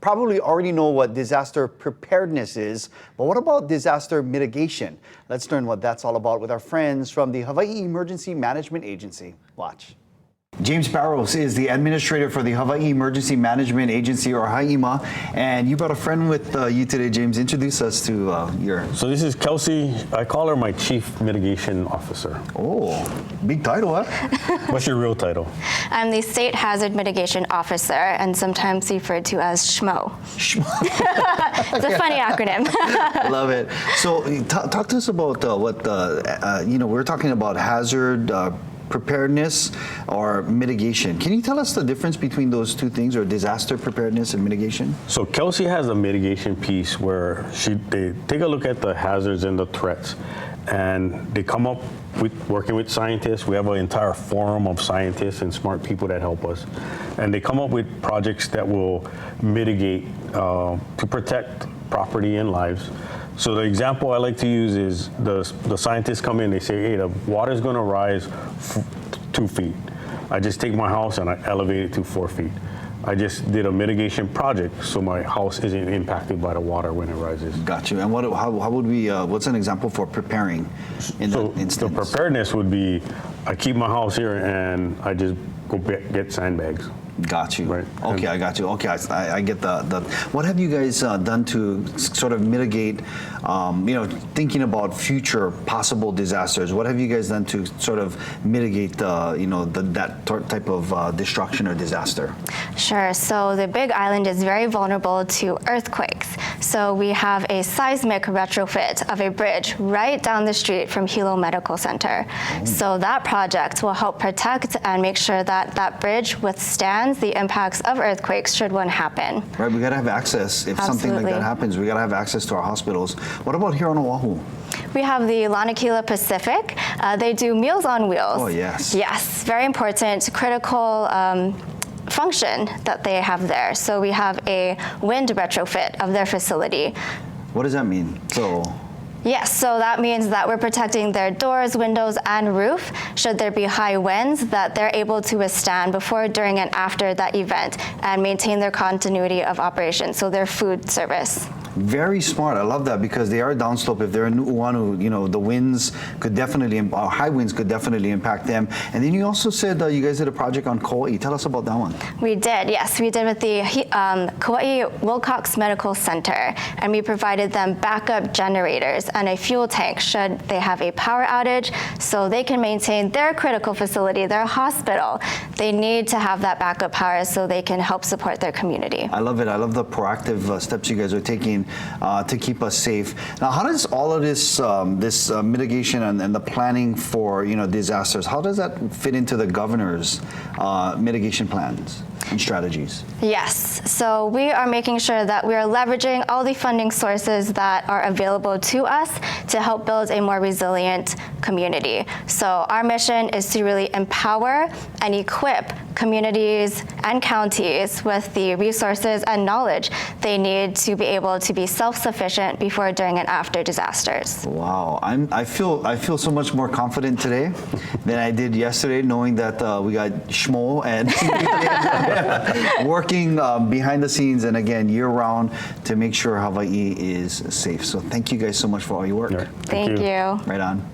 Probably already know what disaster preparedness is, but what about disaster mitigation? Let's learn what that's all about with our friends from the Hawai'i Emergency Management Agency. Watch. James Barrows is the administrator for the Hawai'i Emergency Management Agency, or HI-EMA, and you brought a friend with you today, James. Introduce us to your... So this is Kelsey. I call her my Chief Mitigation Officer. Oh, big title, huh? What's your real title? I'm the State Hazard Mitigation Officer, and sometimes referred to as SHMO. It's a funny acronym. I love it. So talk to us about we're talking about hazard preparedness or mitigation. Can you tell us the difference between those two things, or disaster preparedness and mitigation? So Kelsey has a mitigation piece where they take a look at the hazards and the threats, and they come up with working with scientists. We have an entire forum of scientists and smart people that help us, and they come up with projects that will mitigate to protect property and lives. So the example I like to use is the scientists come in, they say, hey, the water's gonna rise 2 feet. I just take my house and I elevate it to 4 feet. I just did a mitigation project so my house isn't impacted by the water when it rises. Got you. And how would we, what's an example for preparing in that instance? The preparedness would be, I keep my house here and I just go get sandbags. Got you. Right. Okay, I got you. Okay, I get the. What have you guys done to sort of mitigate, thinking about future possible disasters? What have you guys done to sort of mitigate, that type of destruction or disaster? Sure. So the Big Island is very vulnerable to earthquakes. So we have a seismic retrofit of a bridge right down the street from Hilo Medical Center. Oh. So that project will help protect and make sure that that bridge withstands the impacts of earthquakes should one happen. Right, we gotta have access. If something like that happens, we gotta have access to our hospitals. What about here on Oahu? We have the Lanakila Pacific. They do Meals on Wheels. Oh, yes. Yes, very important, critical function that they have there. So we have a wind retrofit of their facility. What does that mean? Yes, so that means that we're protecting their doors, windows, and roof should there be high winds that they're able to withstand before, during, and after that event and maintain their continuity of operation, so their food service. Very smart. I love that, because they are downslope. If they're in Nu'uanu, the winds could definitely, high winds could definitely impact them. And then you also said you guys did a project on Kauai. Tell us about that one. We did, yes. We did with the Kauai Wilcox Medical Center, and we provided them backup generators and a fuel tank should they have a power outage, so they can maintain their critical facility, their hospital. They need to have that backup power so they can help support their community. I love it. I love the proactive steps you guys are taking to keep us safe. Now, how does all of this mitigation and the planning for disasters, how does that fit into the governor's mitigation plans and strategies? Yes, so we are making sure that we are leveraging all the funding sources that are available to us to help build a more resilient community. So our mission is to really empower and equip communities and counties with the resources and knowledge they need to be able to be self-sufficient before, during, and after disasters. Wow, I feel so much more confident today than I did yesterday, knowing that we got Shmo and working behind the scenes and again year-round to make sure Hawaii is safe. So thank you guys so much for all your work. Thank you. Right on.